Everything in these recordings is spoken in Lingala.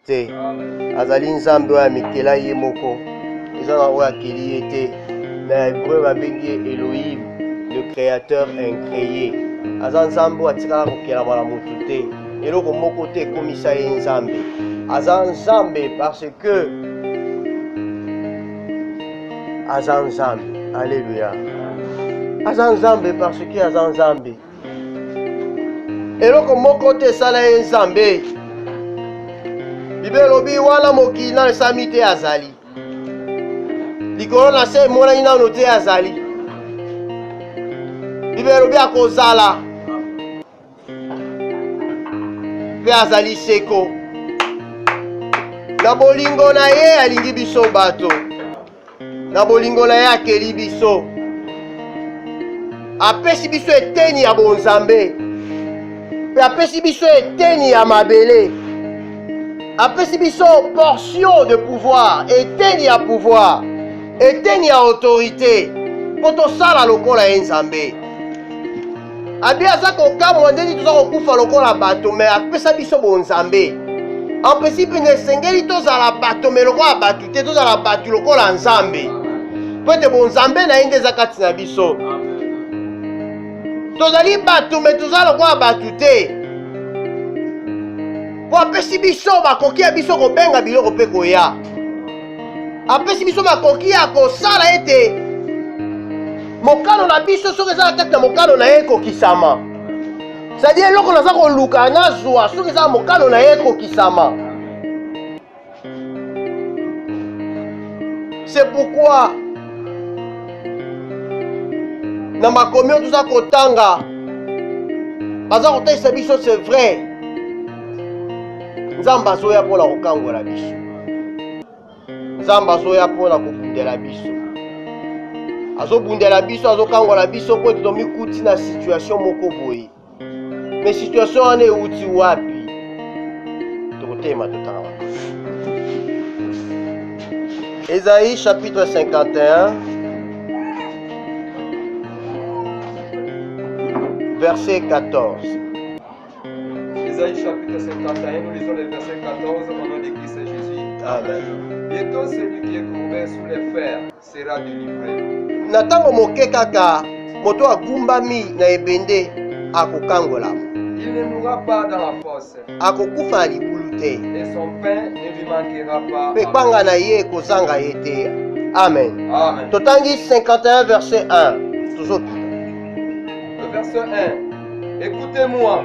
te. Azali nzambe oyo amikela ye moko. Eza na oyo akeli ye te. Na hébreu babengi Elohim, le créateur incréé. Aza nzambe oyo atikala kokela mwana mutu te. Eloko moko te ekomisa ye nzambe. Aza nzambe parce que aza nzambe. Alléluia. Aza nzambe parce que aza nzambe. Eloko moko te esala ye nzambe. Bible elobi wana mokili nano esami te azali. Likolo na se emonani nano te azali. Bible elobi akozala. Mpe azali seko. Na bolingo na ye alingi biso bato. Na bolingo na ye akeli biso. Apesi biso eteni ya bonzambe. Pe apesi biso eteni ya mabele. Apesi biso portion de pouvoir. Eteni ya pouvoir. Eteni ya autorité. Po tosala lokola ye nzambe. Abi aza kokamwa ndeni toza kokufa lokola bato. Me apesa biso bonzambe. En principe nesengeli tozala bato. Me lokola bato te tozala bato lokola nzambe. Po ete bonzambe na ye nde eza kati na biso. Tozali bato me tozala lokola bato te. Po apesi biso bakoki ya biso kobenga biloko mpe koya. Apesi biso bakoki ya kosala ete mokano na biso soki eza kati na mokano na ye ekokisama. C'est-à-dire eloko naza koluka nazwa soki eza mokano na ye ekokisama. C'est pourquoi na makomi oyo toza kotanga baza kotalisa biso c'est vrai. Nzambe azoya mpona kokangola biso. Nzambe azoya mpona kobundela biso. Azobundela biso, azokangola biso po ete tomikuti na situation moko boye. Mais situation wana euti wapi? Tokotema totanga. Ésaïe chapitre 51 verset 14. Ésaïe chapitre 51, nous lisons le verset 14 au nom de Christ Jésus. Amen. Bientôt celui qui est courbé sous les fers sera délivré. Na tango moke kaka moto agumbami na ebende akokangola. Il ne mourra pas dans la fosse. Akokufa libulu te. Et son pain ne lui manquera pas. Pe panga na ye kozanga ye te. Amen. Amen. Totangi 51 verset 1. Toujours. Le verset 1. Écoutez-moi.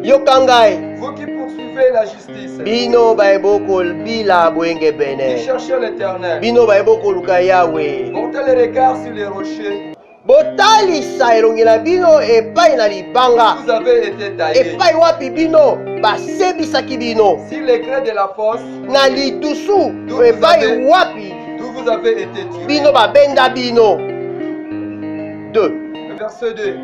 Yokangai. Vous qui poursuivez la justice. Bino baiboko bila bwenge bene. Qui cherchez l'Éternel. Bino baiboko luka Yahweh. Portez les regards sur les rochers. Botalisa elongi na bino epai na libanga. Vous avez été taillés. Epai wapi bino basebisaki bino. Sur les crêts de la fosse. Na litusu epai wapi D'où vous avez été tués. bino babenda bino. 2. Le verset 2.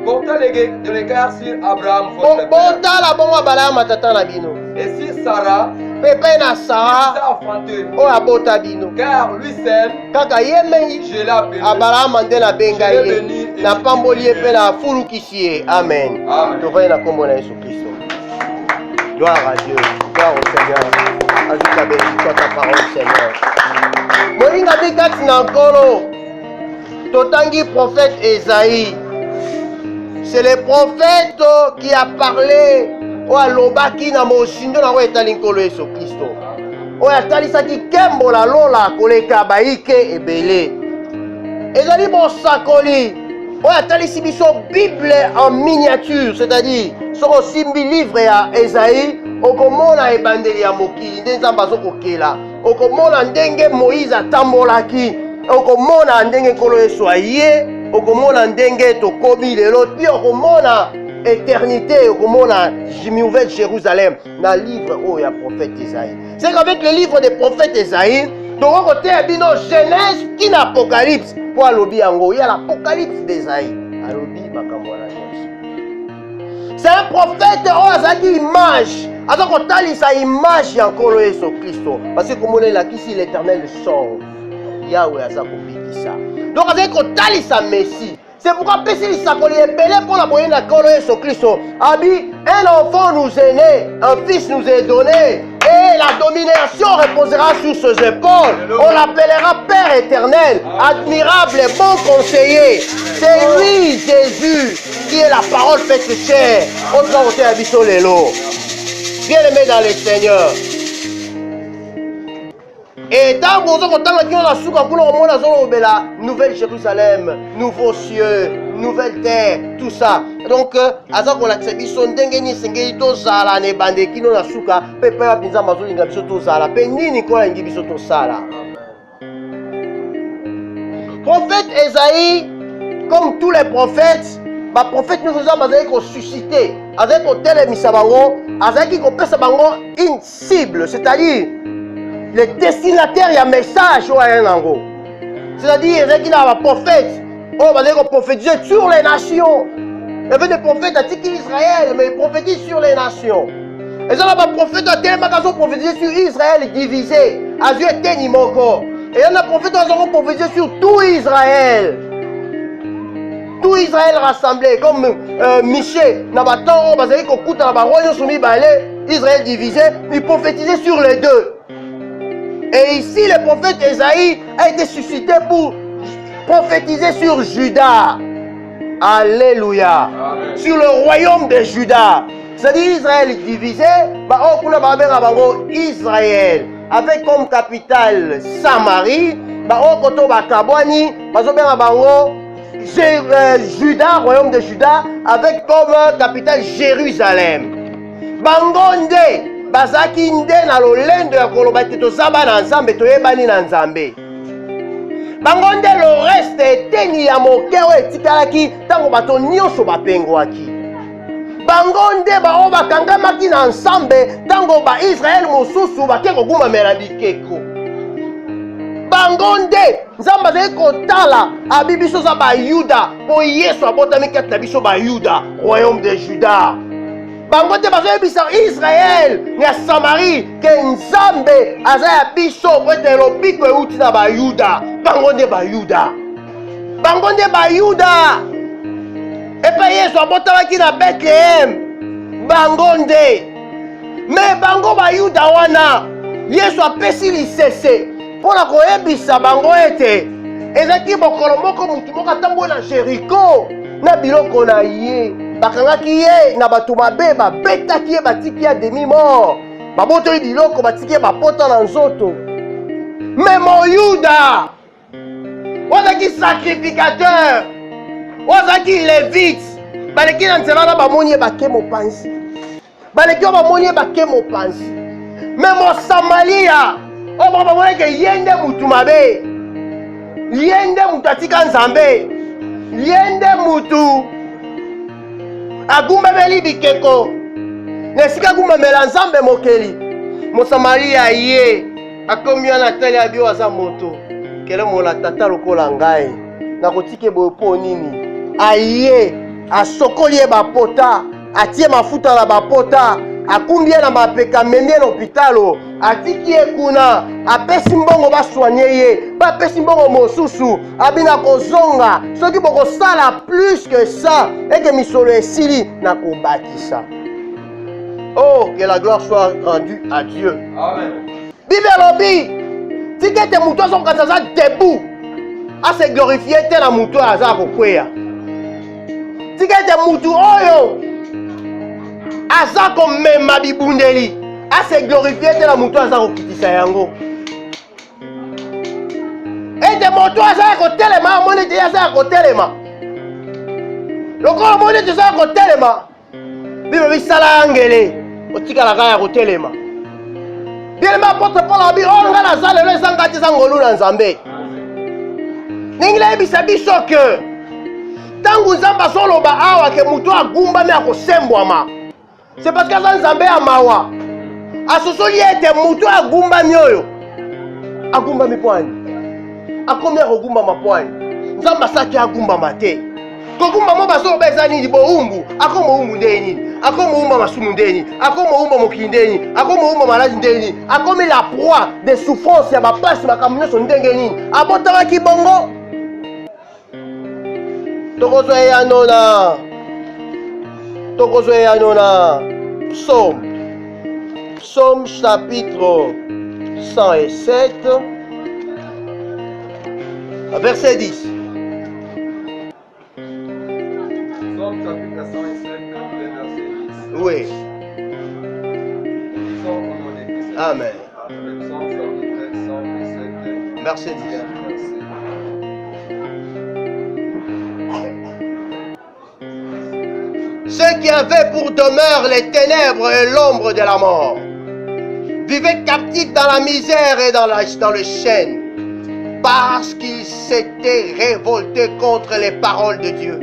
Portez les regards sur Abraham, votre père. Botala bongo balaya matata na bino. Et sur Sarah, Pepe na qui Sara t'a enfanté. oyo abota bino. Car lui seul, Kaka ye mengi je l'ai appelé. Abrahama nde nabenga ye. Napamboli ye mpe nafulukisi ye. Amen. Amen. Tovai na kombo na Yesu Kristo. Gloire à Dieu. Gloire au Seigneur. Ajoute la bénédiction à ta parole, Seigneur. Molinga bikati na nkolo. Totangi prophète Esaïe. C'est le prophète qui a parlé au alobaki na mosindo na etali nkolo Yesu Kristo. Oyo atalisaki kembo la lola koleka baike ebele. Ezali bosakoli oyo atalisi biso Bible en miniature, c'est-à-dire soko osimbi livre ya Esaïe okomona ebandeli ya mokili nde Nzambe azokokela. Okomona ndenge Moïse atambolaki. Okomona ndenge nkolo Yesu aye. Okomona ndenge tokomi lelo. Puis okomona éternité, okomona Nouvelle Jérusalem na livre oyo ya prophète Esaïe. C'est qu'avec le livre des prophètes Esaïe, donc côté bino Genèse qui na Apocalypse pour alobi yango, il y a l'Apocalypse d'Esaïe. Alobi makambo na Yesu. C'est un prophète oyo azaki image. Azako talisa image ya nkolo Yesu Kristo. Parce que comme on lakisi l'Éternel sort. Yahweh azako bikisa. Donc azaki kotalisa Messie. C'est pourquoi Pessi Sakoli est belé pour la moyenne à Jésus Christ. Abi, un enfant nous est né, un fils nous est donné, et et la domination reposera sur ses épaules. On l'appellera Père éternel, admirable et bon conseiller. C'est lui, Jésus, qui est la parole faite chair. On doit voter à Bissot Lelo. Bien-aimé dans le Seigneur. Et tant que vous avez Nouvelle Jérusalem, nouveau cieux, nouvelle terre, tout ça. Donc, azako la tsebiso ndengeni sengeli to zala ne bande kino na suka pepe ya pinza mazuli nga biso to zala pe nini kola ngi biso to sala. Prophète Esaïe, comme tous les prophètes, ba prophète nous faisons bazali ko susciter, azali ko telemisa bango, azali ko pesa bango une cible, c'est-à-dire le destinataire, il y a un message. C'est-à-dire, il y a un prophète. On va prophétiser sur les nations. Il y avait des prophètes à Israël, mais ils prophétisent sur les nations. Et ça, il y a un prophète qui a prophétisé sur Israël divisé. Et il y a un prophète qui a prophétisé sur tout Israël. Tout Israël rassemblé. Comme Michel, Israël divisé, il prophétisait sur les deux. Et ici, le prophète Esaïe a été suscité pour prophétiser sur Juda. Alléluia. Amen. Sur le royaume de Juda. C'est-à-dire Israël divisé, Israël, avec comme capitale Samarie, Juda, royaume de Juda, avec comme capitale Jérusalem. Bangonde. Bazaki nde na lolendo ya koloba te tozaba na nzambe toyebani na nzambe. Bango nde le reste eteni ya moke oyo etikalaki ntango bato nyonso bapengwaki. Bango nde bao bakangamaki na nsambe ntango baisraele mosusu bake kogumamela bikeko. Bango nde nzambe azali kotala abi biso za bayuda mpo yesu abotami kati na biso bayuda, royaume de Juda. Bango te bazoyebisa Israël na Samarie ke nzambe aza ya biso po ete lobiko euti na bayuda. Bango nde bayuda. Bango nde bayuda. Epe yesu abotamaki na Bethlehem. Bango nde. Me bango bayuda wana yesu apesi lisese mpona koyebisa bango ete ezalaki mokolo moko mutu moko atambola na Jeriko na biloko na ye. Bakangaki ye na bato mabe babetaki ye batiki ya demi mort. Babotoli biloko batiki ye bapota na nzoto. Me moyuda wazaki sacrificateur, wazaki levite, baleki na nzela na bamoni ye bake mopanzi. Baleki yo bamoni ye bake mopanzi. Me mosamalia oyo bamoneke ye nde mutu mabe, ye nde mutu atika nzambe, ye nde mutu agumbameli bikeko na esika agumbamela nzambe mokeli. Mosamaria ye akomi wana tali ya bio aza moto kele mola tata lokola ngai nakotike boye po nini. Aye asokoli ye bapota, atie mafuta na bapota, akumbi ye na mapeka, amemi ye na hopitalo, atiki ye kuna, apesi mbongo baswanye ye, bapesi mbongo mosusu, abina kozonga. Soki bokosala plus que ça eke misolo esili na kobakisa. Oh, que la gloire soit rendue à Dieu. Amen. Bible lobi tika ete mutu azokokata aza debout ase glorifie te na mutu aza kokweya. Tika ete mutu oyo aza komema bibundeli ase glorifie te na mutu aza kokitisa yango. Ete moto aza ya kotelema amoni te aza ya kotelema. Lokola amoni te aza ya kotelema, Bible bisala angele otikala kaya kotelema. Bien apôtre Paul a dit on nga na zalelo ezanga te zangolu na nzambe. Ningile ebisa biso ke tangu nzambe azoloba awa ke mutu agumbami akosembwama, c'est parce que aza nzambe ya mawa asosoli ete mutu agumbami oyo agumbami pwani akomi akogumbama pwani. Nzambe asaki agumbama te. Kogumbama bazoloba eza nini? Boumbu akoma umbu nde nini? Akoma umba masumu ndeni, akoma umba mokili ndeni, akoma umba maladi ndeni, akomi la proie des souffrances ya bapasi makambo nyonso ndenge nini. Abotamaki bongo tokozwa ya nona Psaume Psaume chapitre 107, verset 10. Psaume chapitre 107, verset 10. Oui. Lisons au nom de Christ. Amen. Le psaume chapitre 107, Verset 10. Ceux qui avaient pour demeure les ténèbres et l'ombre de la mort vivaient captifs dans la misère et dans le chêne, parce qu'ils s'étaient révoltés contre les paroles de Dieu.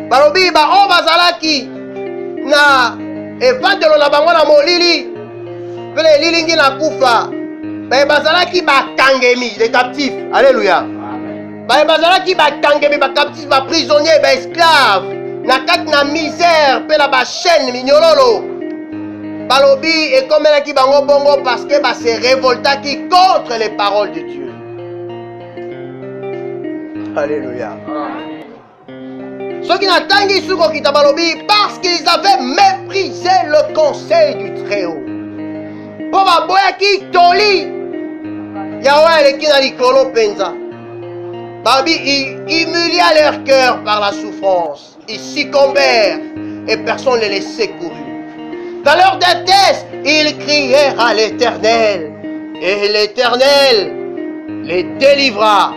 Balobi ba o bazalaki na evangelo na bango na molili pele lilingi na kufa ba bazalaki bakangemi les captifs. Alléluia. Ba bazalaki bakangemi ba captifs ba prisonniers ba esclaves na kati na misère pe na ba chaîne minyololo. Balobi ekomelaki bango bongo parce que ba se révoltaki contre les paroles de Dieu. Alléluia. Ceux qui n'attendent suko kita balobi parce qu'ils avaient méprisé le conseil du Très-Haut. Po baboyaki toli Yahweh eleki na likolo penza. Babi humilia leur cœur par la souffrance. Ils succombèrent et personne ne les secourut. Dans leur détresse, ils crièrent à l'Éternel. Et l'Éternel les délivra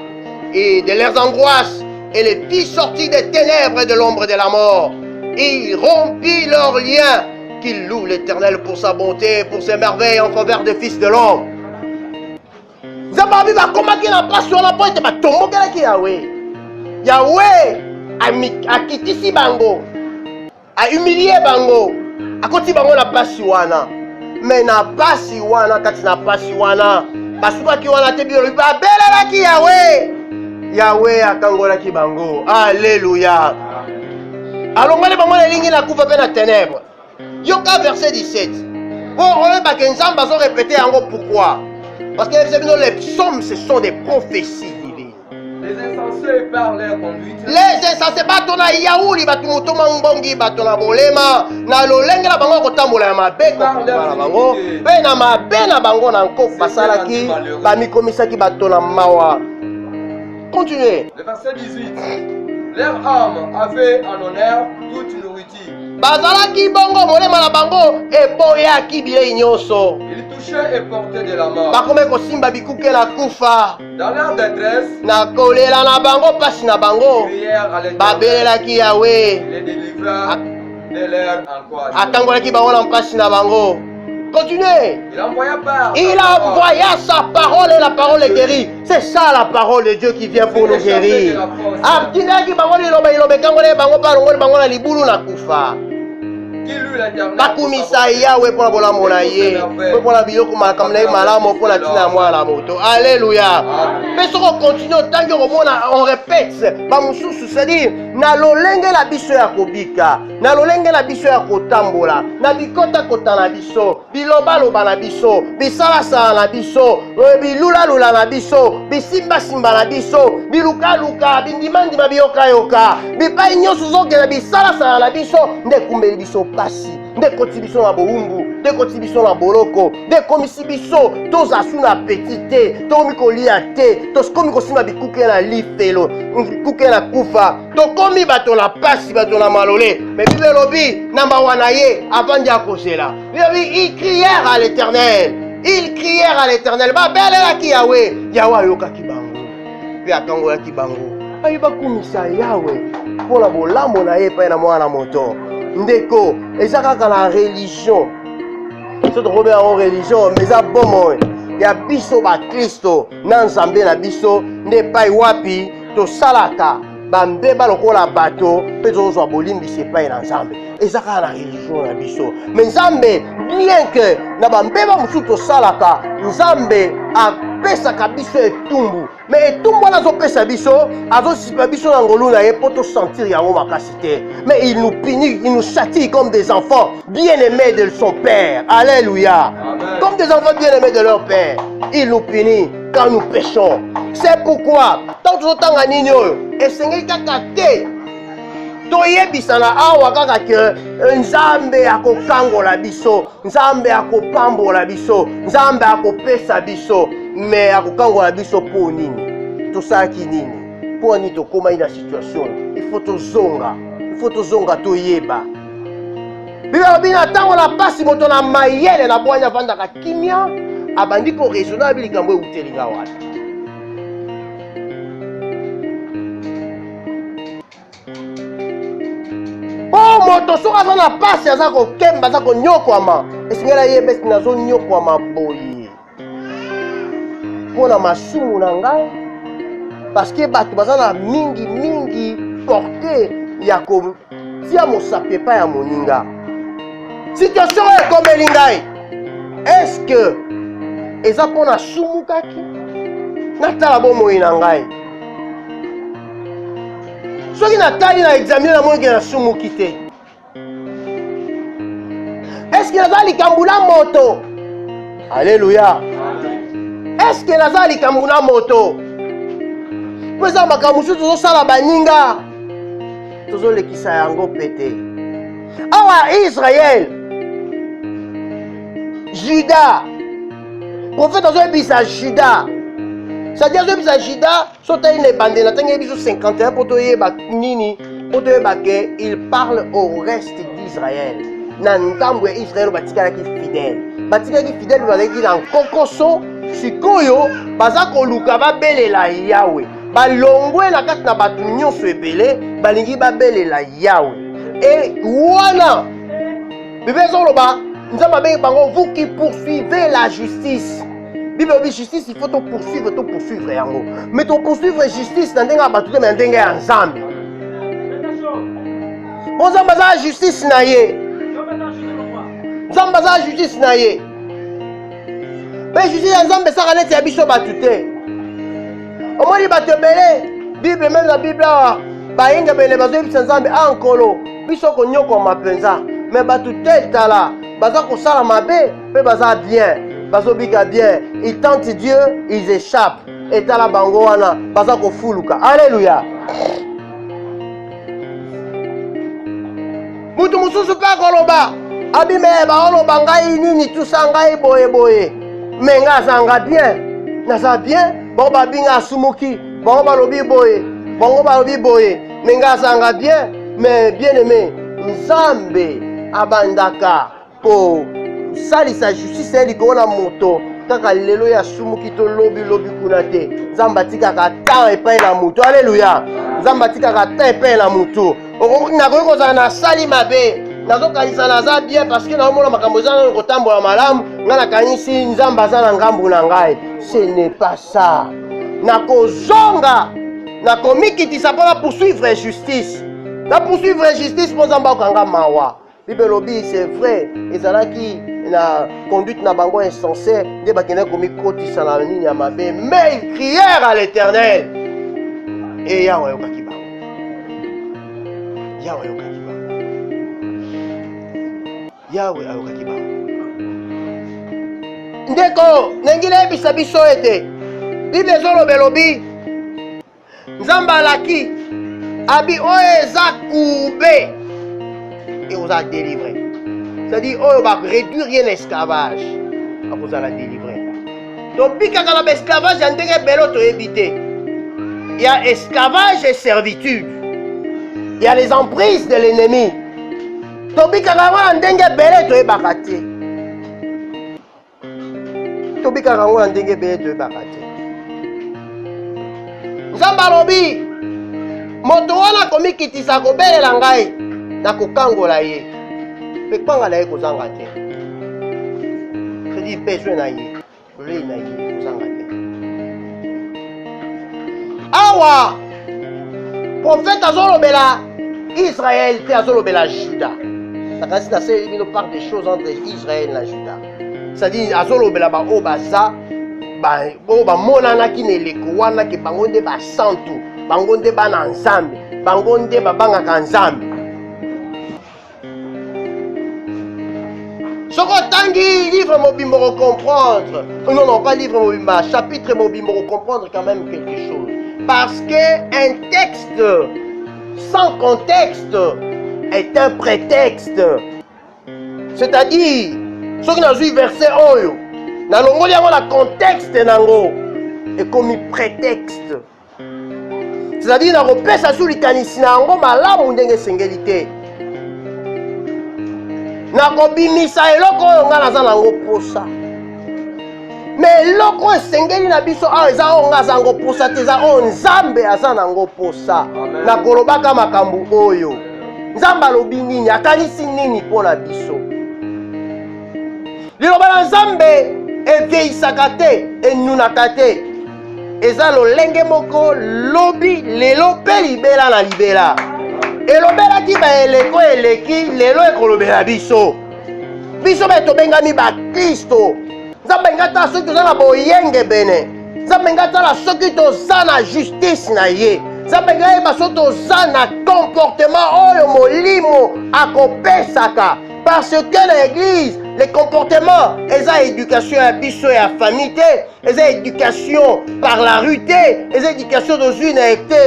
et de leurs angoisses et les fit sortir des ténèbres et de l'ombre de la mort. Il rompit leurs liens. Qu'ils louent l'Éternel pour sa bonté, pour ses merveilles en faveur des fils de l'homme. Zababi va commander la passion la pointe ba tomokelaki Yahweh. Yahweh a kitisi bango, a humilié bango, a koti bango na pasi wana. Mais na pasi wana kati na pasi wana, basuka ki wana te biro ba belelaki Yahweh. Yahweh akangolaki bango. Alléluia. Alongoli bango na lingi na kufa pe na ténèbres. Yoka verset 17. Pour eux, Bakenza bazo répéter encore pourquoi. Parce que les psaumes, ce sont des prophéties divines. Les insensés par leur conduite. Les insensés batona yaouli batumuto mambongi batona bolema na lolenge la bango kotambola ya mabe ko na bango pe na mabe na bango na nko basalaki bamikomisaki batona mawa. Continuez. Le verset 18. Leur âme avait en honneur toute nourriture. Bazalaki bongo molema na bango eboyaki bilei nyonso. Ils touchaient et portaient de la mort. Bakome kosimba bikuke na kufa. Dans leur détresse, na kolela na bango pasi na bango babelelaki Yahweh les délivra de leur angoisse. atangolaki bango na mpasi na bango. Continuez. Il envoya sa parole et la parole est guérie. C'est ça la parole de Dieu qui vient pour nous guérir. Abdinaki bango liloba ilobe kangole bango palongole bango na libulu na kufa. Bakumisa Yahweh pour la bolamu na ye, pour la biloko makamna ye malamu pour la tina mwana moto. Alléluia. Mais ce qu'on continue tant que on répète, ba mususu c'est-à-dire na lolenge la biso ya kobika, na lolenge la biso ya kotambola, na bikota kota na biso, biloba loba na biso, bisala sala na biso, bilula lula na biso, bisimba simba na biso, biluka luka, bindimandi babioka yoka, bipai nyoso zoke na bisala sala na biso, nde kumbeli biso pasi, nde koti biso na boumbu, nde koti biso na boloko, nde komisi biso tozasu na petite, tokomi kolia te, tokomi kosimba bikuke na lifelo, bikuke na kufa, tokomi bato na pasi, bato na malole. Mais Bible lobi namba wana ye avandi akozela. Ils crièrent à l'Éternel. Ils crièrent à l'Éternel. Babelelaki Yahweh. Yahweh ayokaki bango. Pe akangolaki bango. Ayiba kumisa Yahweh mpona bolamu na ye epai na mwana moto. Ndeko eza kaka na religion. So tokomi yango religion mais eza bomo ya biso bakristo na nzambe na biso nde epai wapi tosalaka bambeba lokola bato mpe tozozwa bolimbisi epai na nzambe. Eza kaka na religion na biso. Mais nzambe bien que na bambeba mosusu tosalaka nzambe apesaka biso etumbu. Mais etumbu wana azopesa biso azosipa biso na ngolu na ye mpo tosentir yango makasi te. Mais il nous punit, il nous châtie comme des enfants bien-aimés de son père. Alléluia. Amen. Comme des enfants bien-aimés de leur père. Il nous punit quand nous péchons. C'est pourquoi tant que nini oyo esengeli kaka te toyebisana awa kaka ke nzambe akokangola biso, nzambe akopambola biso, nzambe akopesa biso, mais akokangola biso po nini? Tosalaki nini? Po nini tokoma ina situation? Il faut tozonga toyeba. Bibelo bina tango na pasi moto na mayele na bwanya vandaka kimia abandi ko raisonner bilikambo eutelinga wapi. Oh moto soka aza na pasi aza kokemba aza konyokwama esengela yeba esi nazo nyokwama boye mpona masumu na ngai parce que bato baza na mingi porte ya kotia mosapi epai ya moninga. Situation ekomeli ngai, est-ce que eza mpona sumukaki? Natala bomoi na ngai. Soki natali na examine na mongi na sumuki te. Est-ce que naza likambo na moto? Alléluia. Est-ce que naza likambo na moto? Po eza makambo mosusu tozosala baninga tozolekisa yango pete. Awa Israël, Juda, prophète azoyebisa Juda, c'est-à-dire azoyebisa Juda soki ne bande na ntango yebiso 51 po toyeba nini, po toyeba ke il parle au reste d'Israël. Na ntambo ya Israël batikalaki fidèle, bazalaki na nkokoso. Sikoyo baza koluka babelela Yawe, balongwe na kati na bato nyonso ebele balingi babelela Yawe. Et wana Bible ezoloba nzambe abengi bango vous qui poursuivez la justice. Bible obi justice il faut to poursuivre yango, mais to poursuivre justice na ndenge ya bato te na ndenge ya nzambe. Nzambe aza justice na ye, nzambe aza justice na ye. Mais justice ya nzambe esaka neti ya biso bato te. Omoni bato ebele Bible même na Bible awa bayinga bele bazoyebisa nzambe ankolo biso konyokwama mpenza, mais bato te tala baza kosala mabe mpe baza bien, bazobika bien, ils tentent Dieu, ils échappent. Etala bango wana baza kofuluka. Alléluia. Mutu mususu mpe akoloba abime baoloba ngai nini tusa ngai boye me nga azanga bien, naza bien, bango babinga asumuki, bango balobi boye, me nga azanga bien. Mais bien aimé, nzambe abandaka ko salisa justice eli kona moto kaka lelo ya sumuki to lobi kuna te. Nzambe atikaka ta epai na mutu. Alléluia. Nzambe atikaka ta epai na mutu. Nakoki kozala na sali mabe, nazokanisa naza bien parce que naomona makambo eza nano kotambola malamu, nga nakanisi nzambe aza na ngambu na ngai. Ce n'est pas ça. Nakozonga nakomikitisa mpona poursuivre justice. Na poursuivre justice pour nzambe okanga mawa. Bible lobi c'est vrai, ezalaki na conduite na bango insensé nde bakende komikotisa na nini ya mabe, mais ils crièrent à l'Éternel et Yahweh ayokaki bango. Yahweh ayokaki bango. Ndeko ndenge nayebisa biso ete Bible ezoloba elobi nzambe alaki abi oyo eza kube et oza délivré, c'est-à-dire oyo ba réduire rien esclavage akozala délivré. Topikaka na esclavage ya ndenge ebele toyebi te. Il y a esclavage et servitude, il y a les emprises de l'ennemi. Topikaka yango na ndenge ebele toyebaka te. Topikaka yango na ndenge ebele toyebaka te. Nzambe alobi moto wana komikitisa kobelela ngai na kokangola ye mpe kpanga na ye kozanga te. C'est-à-dire besoin na ye lei na ye kozanga te. Awa prophète azolobela Israël te azolobela Juda. Nakanisi nasaleli bino part des choses entre Israël na Juda. C'est-à-dire azolobela baoyo baza oyo bamonanaki na eleko wana ke bango nde basantu, bango nde bana nzambe, bango nde babangaka nzambe. Soko tangi livre mobimbo comprendre, non pas livre mobimba, chapitre mobimbo comprendre quand même quelque chose, parce que un texte sans contexte est un prétexte. C'est-à-dire, ce qui n'a pas verset oyo, dans le contexte nango est comme prétexte. C'est-à-dire, dans le pesa sur likanisi nango malamu ndenge sengelité. Na kobimisa eloko oyo nga naza nango posa. Mais eloko esengeli na biso awa eza oyo nga aza nango posa te, eza oyo Nzambe aza nango posa. Na kolobaka makambo oyo. Nzambe alobi nini, akanisi nini mpo na biso. Liloba na Nzambe eveisaka te, enunaka te. Eza lolenge moko lobi lelo mpe libela na libela. Elobelaki baeleko eleki lelo ekolobela biso. Biso be tobengami bakristo. Nzambe ngata soki toza na boyenge bene. Nzambe ngata soki toza na justice na ye. Nzambe ngayeba soki toza na comportement oyo molimo akopesaka. Parce que l'église, les comportements, ils ont éducation à biso et à famille, ils ont éducation par la rue, ils ont éducation dans une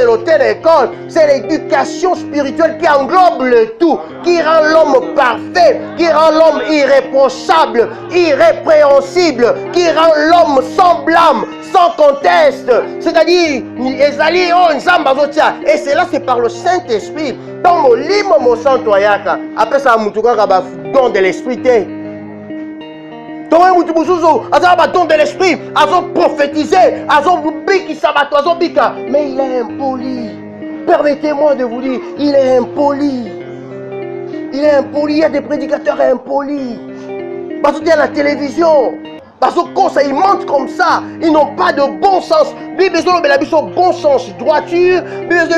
l'hôtel, l'école. C'est l'éducation spirituelle qui englobe le tout, qui rend l'homme parfait, qui rend l'homme irréprochable, irrépréhensible, qui rend l'homme sans blâme, sans conteste. C'est-à-dire, et cela c'est par le Saint-Esprit. Dans mon limo mon santoyaka, après ça mutuka ka ba don de l'esprit te. Towe mutu busuzu, aza ba don de l'esprit, azo prophétiser, azo biki sabato, azo bika, mais il est impoli. Permettez-moi de vous dire, il est impoli. Il est impoli, il y a des prédicateurs impolis. Parce qu'il y a la télévision. Parce que quand ça, ils mentent comme ça, ils n'ont pas de bon sens. Bible bon sens, droiture, Bible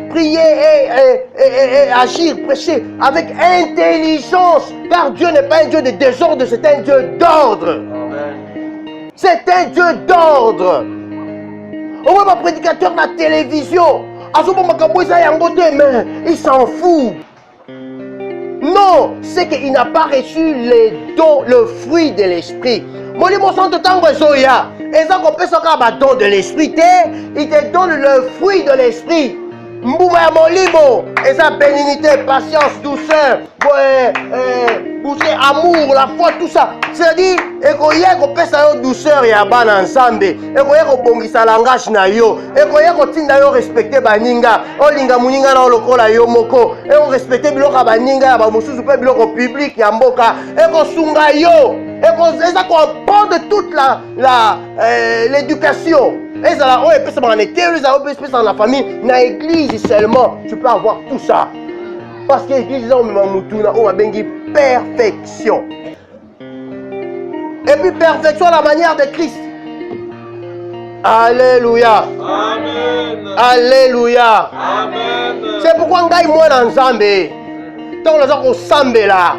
prier et agir, prêcher avec intelligence. Car Dieu n'est pas un Dieu de désordre, c'est un Dieu d'ordre. C'est un Dieu d'ordre. On voit un prédicateur de la télévision. Il s'en fout. Non, c'est qu'il n'a pas reçu les dons, le fruit de l'esprit. Molimo santo tango ezoya. Eza kopesa ka ba don de l'esprit te, il te donne le fruit de l'esprit. Mbuma ya molimo, eza bénignité, patience, douceur, amour, la foi, tout ça. C'est-à-dire, ekoye kopesa yo douceur ya bana nzambe, ekoye kobongisa langage na yo, ekoye kotinda yo respecter baninga, olinga muninga na lokola yo moko, eko respecter biloko baninga ya ba mosusu pe biloko public ya mboka, eko sunga yo, eza comprendre toute l'éducation. Et ça, on peut en été, on peut en la famille, dans l'église seulement, tu peux avoir tout ça. Parce que l'église, on a bengi perfection. Et puis perfection à la manière de Christ. Alléluia. Amen. Alléluia. Amen. C'est pourquoi on moi dans Zambé. Tant on a Zambé là,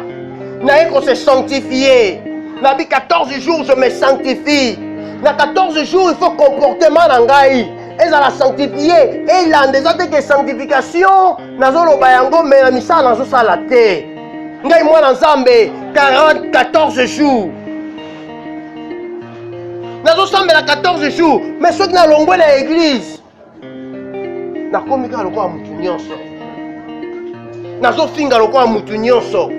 on se sanctifier. Dans 14 jours, je me sanctifie. Dans 14 jours, il faut comportement d'angaï. Et ça la sanctifier. Et il a déjà que sanctification. Nazolo bayango mais la misa nazo salate. Ngai moi dans Zambé 14 jours. Nazo Zambé la 14 jours. Mais ceux qui n'ont pas l'église. Na komika lokwa mutu nyonso. Nazo finga lokwa mutu nyonso.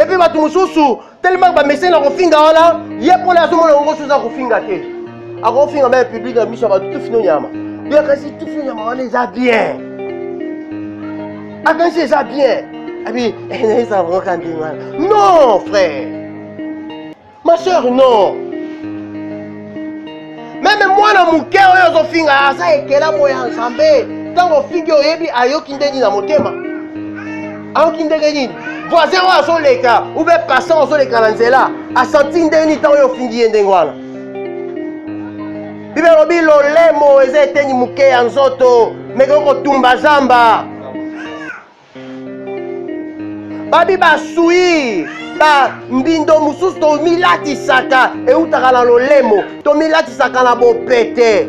Et puis batu mususu tellement ba message na kofinga wana ye pona azomo na ngo suza kofinga te akofinga ba public na biso ba tout fino nyama bien kasi tout fino nyama wana eza bien akansi eza bien abi eza vraiment ndinga non frère ma soeur non même moi na muke oyo zofinga asa ekela moya nzambe tango fingi oyebi ayoki ndeni na motema ayoki ndenge nini voisin oyo azoleka ube passant azoleka na nzela asanti ndeni ntango oyo ofingi ye ndenge wana bible elobi lolemo eza eteni moke ya nzoto meke kotumba zamba babi basui bambindo mosusu tomilatisaka eutaka na lolemo tomilatisaka na bopete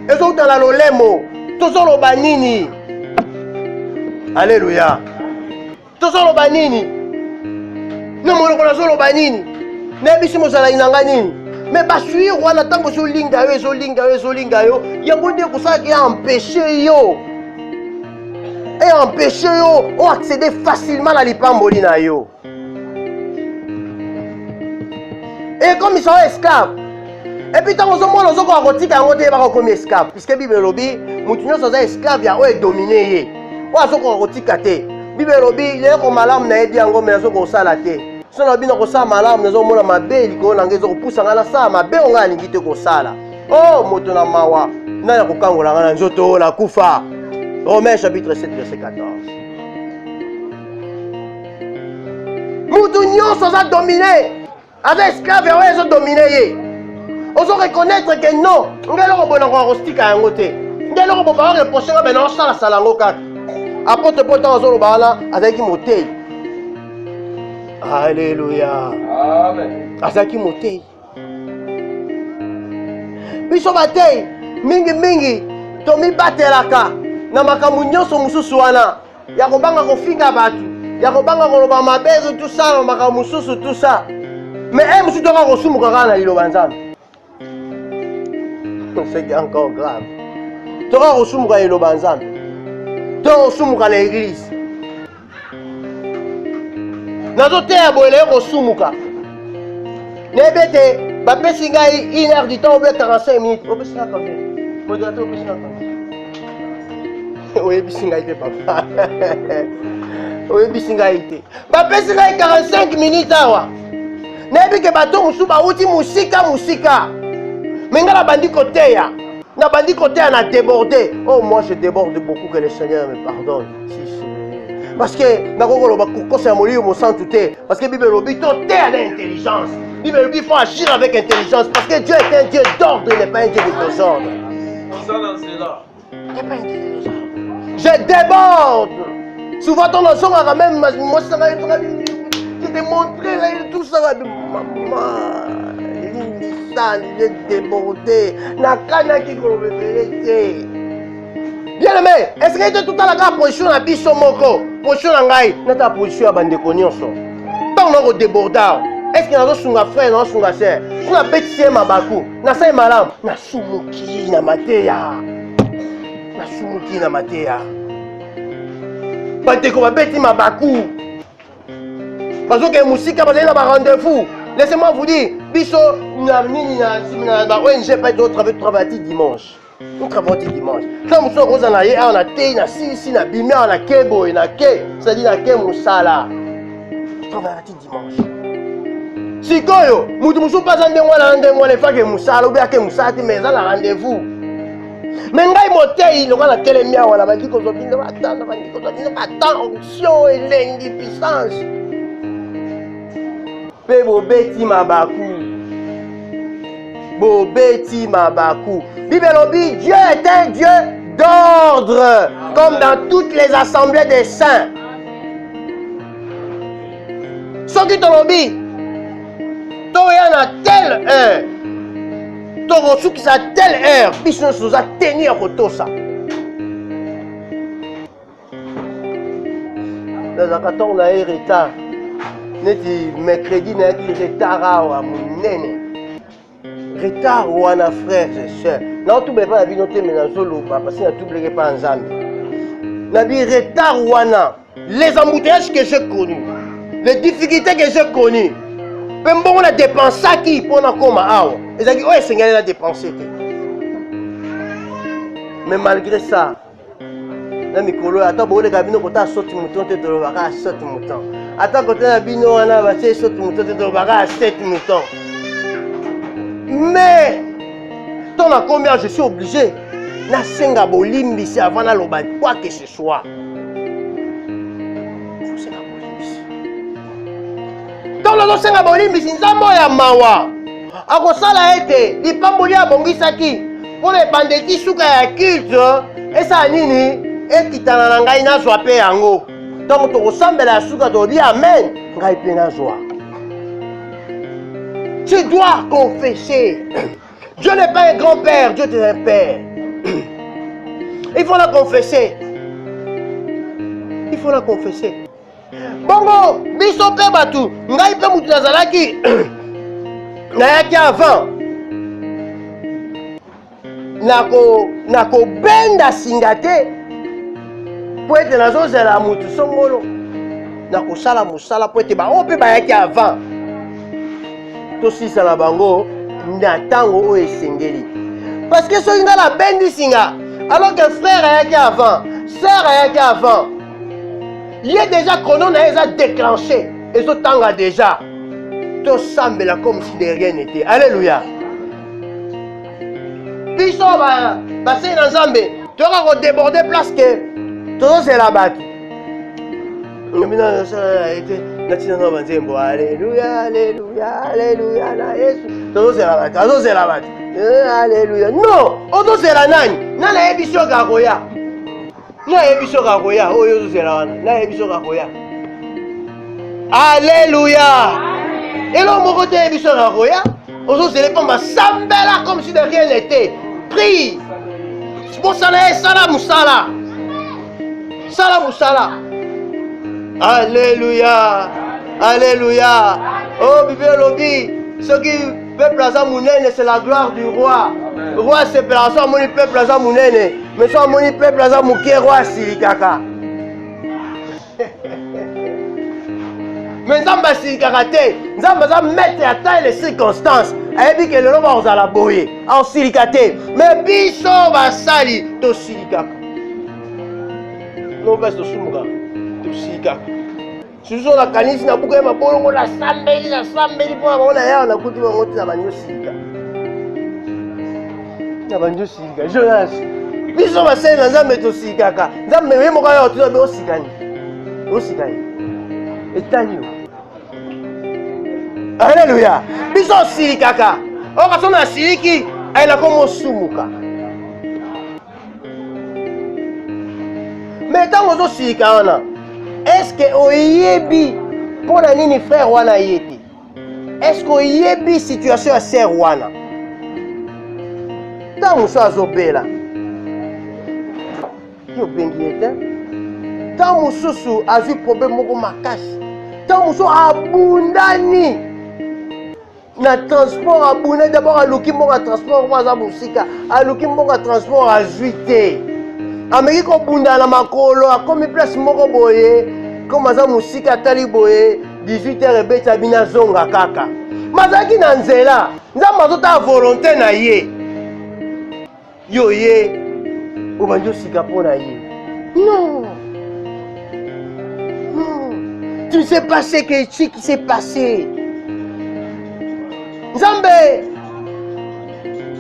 ezouta na lolemo tozoloba nini alleluya tozoloba nini na monoko nazoloba nini nayebisi mozalaki nanga nini me basuir wana ntango ezolinga yo yango nde kosalaki ya empêche yo et empêcher yo accéder facilement à l'ipamboli na yo. Et comme ils sont esclaves, et puis tant que vous avez un rotique à monter, ils comme esclaves. Puisque Bible lobby, nous sommes esclaves, il y a un dominé. Ou à ce qu'on rotique à terre. Bible lobby, il y a un malam na edi ango, mais il y a un salate. Si on a bien un malam, nous avons un mabe, il y a un pouce en la mabe, on a un guité ko sala. Oh, motona mawa, na ya kukango la nzoto la kufa. Romains chapitre 7 verset 14. Moutou nyonso za dominé. Avec esclaves, ils ont dominé. Ils ont reconnaître que non, nous avons un rostique à un côté. Nous avons un reprocher à un sala salango kat. Après te porter en zone bala avec moté. Alléluia. Amen. Avec moté. Biso batei mingi tomi batelaka na makambo nyonso mususu wana ya kobanga kofinga batu ya kobanga koloba mabezo tout ça makambo mususu tout ça. Mais elle me doit reçu mon caractère dans l'Obanzam. C'est encore grave. Tu auras reçu mon caractère dans l'Obanzam. Tu auras reçu mon caractère dans l'église. Dans le temps, tu auras reçu mon caractère. Nebete, bapé singai 1 heure du temps ou 45 minutes. Au plus là combien? Modérateur au plus là combien? Oui, bisingai papa. Oui, bisingai. Bapé singai 45 minutes awa. Nebi ke bato musuba uti musika. Menga la bandi côté ya. Na bandi côté na débordé. Oh moi je déborde beaucoup, que le Seigneur me pardonne. Parce que na koko loba kokosa molio mo sans tout. Parce que Bible lobi to té à l'intelligence. Bible lobi faut agir avec intelligence parce que Dieu est un Dieu d'ordre, il n'est pas un Dieu de désordre. Je déborde. Souvent ton ensemble a même moi ça va être je te montrerai tout ça. Maman, il est débordé. Nakana qui vérité. Bien aimé, est-ce que tu as tout à la position à biso moko? Position à ngai, nata position à bande konyoso. Tant on débordard. Est-ce que nous sommes frères, nous sommes sœurs? Nous avons bêtisé ma bakou. Nous sommes malam. Nous sommes na mateya. Nous sommes na mateya. Bande ko ba bêti ma bakou. Parce que musique a un rendez-vous. Laissez-moi vous dire, biso na ONG pas d'autres avec travailler dimanche. Nous travaillons dimanche. Quand nous sommes en aïe, on a té, na si na bimia, on a kebo, on a ke, c'est-à-dire na ke musala. Travailler dimanche. Si koyo, mutu pas en moi les facs musala ou bien ke musala mais ça la rendez-vous. Mais ngai motei no kana telemia wala bandi ko zobinda batanda bandi ko zobinda batanda onction et lengi puissance. Pe bobeti mabaku. Bobeti mabaku. Bible lobi, Dieu est un Dieu d'ordre, comme dans toutes les assemblées des saints. Ce qui te lobi, toi y en a telle heure. Toi reçu qui sa telle heure, biso nous a tenu à côté ça. Dans un carton on a un retard. Neti mercredi na qui retard à mon nene. Retard ou un frère et soeur. Non tout pas la vie noté mais dans zolo parce que na tout blé pas en zambi. Na bi retard ou ana. Les embouteillages que j'ai connus, les difficultés que j'ai connues. Même bon on a dépensé qui pour na koma awa. Ils ont dit ouais Seigneur il a dépensé. Mais malgré ça, na mikolo ata bo le kabino kota sorti mouton te de baka sorti mouton. Ata kota na bino wana ba se sorti mouton te de baka 7 moutons. Mais tant à combien je suis obligé na senga bolimbisi avant na loba quoi que ce soit. Dans le senga bolimbisi nzambo ya mawa. Akosala ete lipamboli abongisaki pour les banditi suka ya culte esa nini ekitana na ngai nazwa pe yango. Donc tokosambela ya suka todi amen ngai pe nazwa. Tu dois confesser. Dieu n'est pas un grand-père, Dieu est un père. Il faut la confesser. Il faut la confesser. Bongo, biso pe batu, ngai pe mutu nazalaki nayaki avant. Nako benda singa te. po ete nazozela mutu songolo nakosala mosala po ete bango mpe bayaki avant tosisa na bango na ntango oyo esengeli parce que soki nga nabendisi nga alors que frère ayaki avant sœur ayaki avant ye déjà chrono na ye eza déclenché ezotanga déjà tosambela comme si de rien n'était. Alléluia. Biso basei na Nzambe toka kodéborde place ke tozozela bato natina na banzembo alléluia alléluia alléluia na Yesu tozozela bato azozela bato alléluia non ozozela nani nani ayebi soki akoya nayebi soki akoya oyo ozozela wana nayebi soki akoya alléluia elo moko te yebi soki akoya ozozela mpo basambela comme si de rien n'était prie bosala ye sala mosala sala mosala alléluia alléluia oh bible elobi soki peuple aza monene c'est la gloire du roi roi asepela so amoni peuple aza monene mais so amoni peuple aza moke roi asilikaka mais Nzambe asilikaka te Nzambe aza maître ya temps et les circonstances ayebi ke lelo bakozala boye aosilika te mais biso basali tosilikaka nopesi tosumuka tosilikaka susu nakanisi na buka ye mabolongo nasambeli mpo na bango na yawa nakuti bango te na bandi osilika na bandi osilika Jonas biso basali na Nzambe tosilikaka Nzambe ye moko ayo tuna be osikani etani yo alléluia biso osilikaka oka so nasiliki ayina komo osumuka mais ntango ozosilika wana est-ce que oyebi mpo na nini frère wana ye te est-ce que oyebi situation ya sœur wana ntango mosusu azobela yobengi ye te ntango mosusu azwi problème moko makasi ntango mosusu abundani na transport abundani d'abord aluki mbongo ya transport mo aza mosika aluki mbongo ya transport azwi te ameki kobundana na makolo akomi place moko boye comme aza mosika atali boye 18h ebeti abina zonga kaka mazalaki na nzela Nzambe azotala volonté na ye yo ye obandi osika mpo na ye non tu ne sais pas ce qui s'est passé Nzambe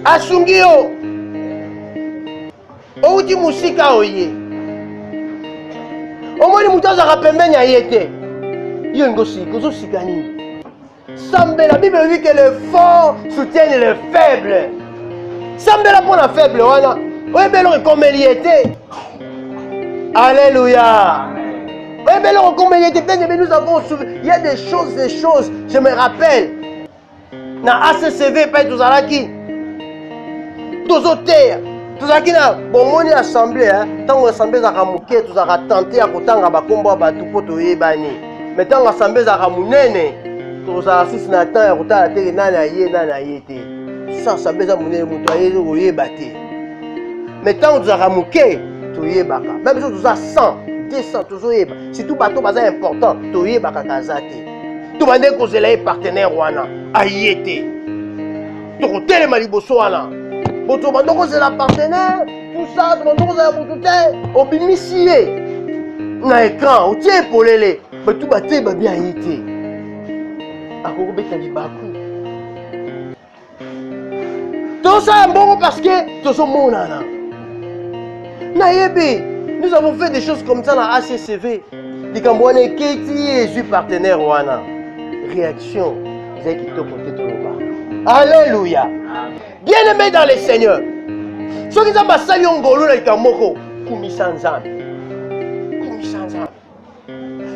asungi yo outi musika oye omoni mutu azaka pembeni ya ye te yo ngosika ozosika nini sambela bible elobi ke le fort soutienne le faible sambela mpo na faible wana oyeba eloko ekomeli ye te alléluia oyeba eloko ekomeli ye te bien nous avons il y a des choses je me rappelle na ACCV pe tozalaki tozoteya tozalaki na bomoni assemblée ntango assemblée ezalaka moke tozalaka tente ya kotanga bakombo ya bato mpo toyebani mais ntango assemblée ezalaka monene tozala sisi na temps ya kotala teke nani aye te so assemblée eza monene moto ayeli koyeba te mais ntango tozalaka moke toyebaka même so toza 100 200 tozoyeba surtout bato baza important toyebaka kaza te tobande kozela ye partenaire wana aye te tokotelema liboso wana boto bando kozela partenaire tout ça bando kozela boto te obimisi ye na écran otie epolele bato bate babi aye te akokobeta libaku tosala mbongo parce que tozomonana nayebi nous avons fait des choses comme ça na ACCV likambo wana eketi ezwi partenaire wana réaction ezali kitoko te toloba alléluia bien-aimé dans le Seigneur soki Nzambe asali yo ngolu na likambo moko kumisa Nzambe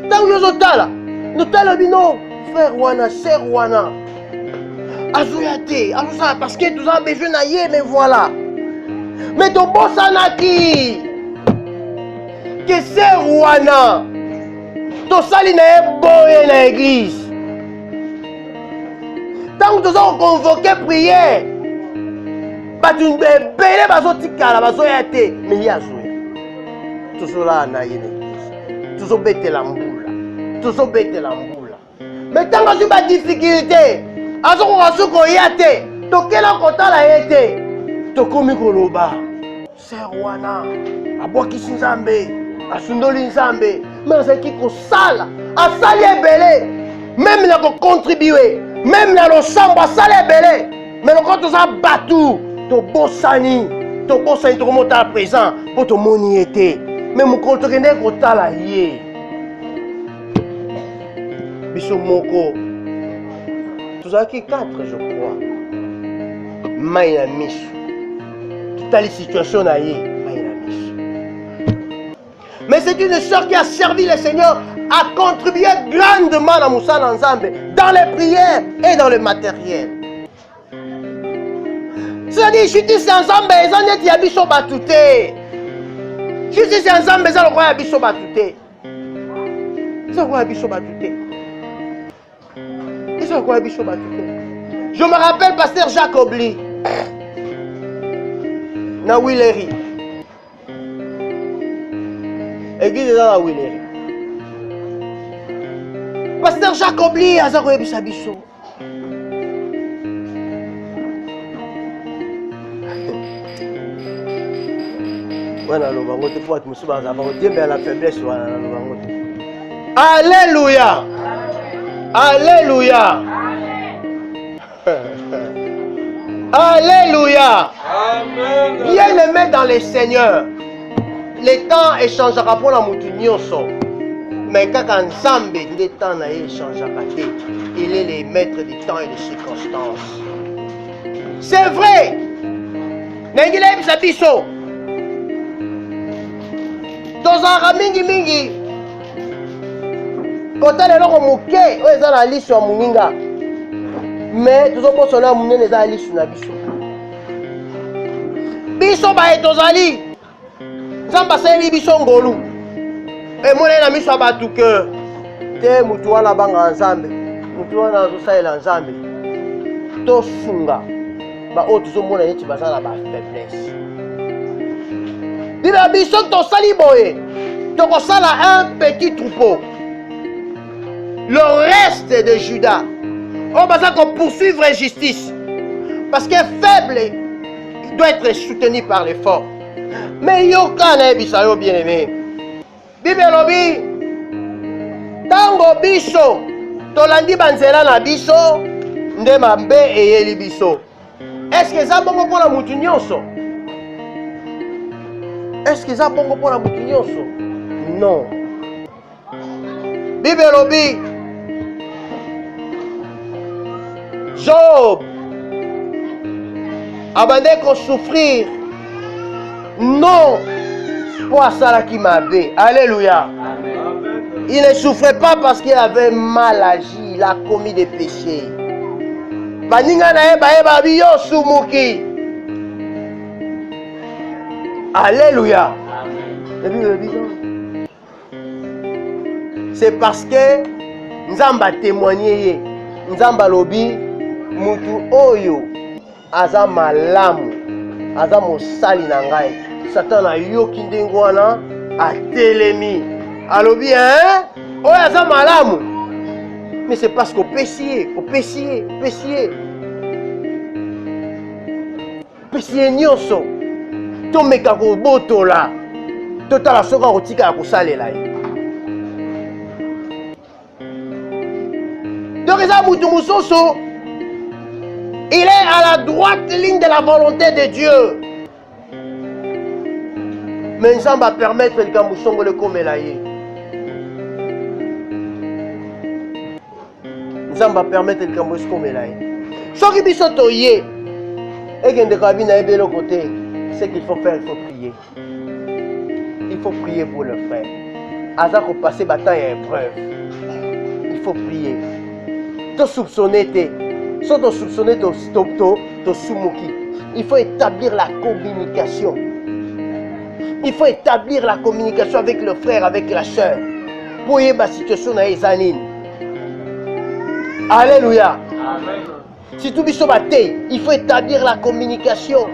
ntango yo ozotala notala bino frère wana sœur wana azoya te azosala parce que tozala besoin na ye mais voilà mais tobosanaki ke sœur wana tosali na ye boye na église ntango toza koconvoke prière bato ebele bazotikala bazoya te mais ye azoya tozola na ye na église tozobetela mbula mais ntango azwi badifficulté azokoka soki koya te tokela kotala ye te tokomi koloba ser wana abwakisi nzambe asundoli nzambe me azalaki kosala asali ebele meme na kocontribue meme na losambo asali ebele me loko toza batu tobosani tokomotala présent mpo tomoni ye te me mokolo tokende kotala ye biso moko tozalaki 4 je crois mai na miso totali situation na ye mai na miso mais c'est une sœur qui a servi le Seigneur a contribué grandement à Moussala Nzambe dans les prières et dans le matériel. C'est-à-dire, justice ensemble, ils ont dit Yabiso Batouté. Justice ensemble, ils ont dit Yabiso Batouté. Ils ont dit Yabiso Batouté. Ils ont dit Yabiso Batouté. Je me rappelle pasteur Jacques Obli. Na Willery. Église dans la Willery. Pasteur Jacques Obli, Azako Yabisa Biso. Alléluia. Alléluia. Alléluia. Bien-aimé dans le Seigneur, le temps échangera pour la moutinioso. Mais quand Nzambe, le temps n'a échangera. Il est le maître du temps et des circonstances. C'est vrai. Nengile bisabiso. Tozara mingi mingi. Kota lelo ko moke, oyo eza na liso ya moninga. Mais tozobosana munene eza liso na biso. Biso ba etozali. Nzamba seli biso ngolu. E mona na miso abatu ke te mutu wana banga Nzambe. Mutu wana azosalela Nzambe. Tosunga ba oyo tozomona neti baza na ba faiblesse. Biba biso tosali boye. Tokosala un petit troupeau. Le reste de Judas, on va poursuivre la justice. Parce que faible, il doit être soutenu par les forts. Mais Yokane Bisayo bien-aimé. Bible lobi, tango biso, tolandi banzela na biso, nde mambe eyeli biso. Est-ce que ça bongo pour la moutinyoso? Est-ce que ça bongo pour la moutinyoso? Non. Bible lobi, Job abandonné qu'on souffrir non pour ça qui m'avait. Alléluia. Amen. Il ne souffrait pas parce qu'il avait mal agi, il a commis des péchés. Alléluia. C'est parce que nous avons témoigné, nous avons lobby. Mutu oyo aza malamu aza mosali na ngai Satan ayoki ndenge wana atelemi alobi hein oyo aza malamu mais c'est parce qu'au péchier nyonso tomeka kobotola totala soki akotika ya kosalela ye donc eza mutu mosusu. Il est à la droite ligne de la volonté de Dieu. Mais ça va permettre de Kamusongo le Komelaye. Ça va permettre de Kamusongo le Komelaye. Ce qui bisoto yé, et que de cabine à l'autre côté, ce qu'il faut faire, il faut prier. Il faut prier pour le frère. Azar au passé bataille et épreuve. Il faut prier. Te soupçonner tes. Sans te soupçonner ton soumouki. Il faut établir la communication. Il faut établir la communication avec le frère, avec la soeur. Pour y avoir la situation dans les années. Alléluia. Amen. Si tout il faut établir la communication.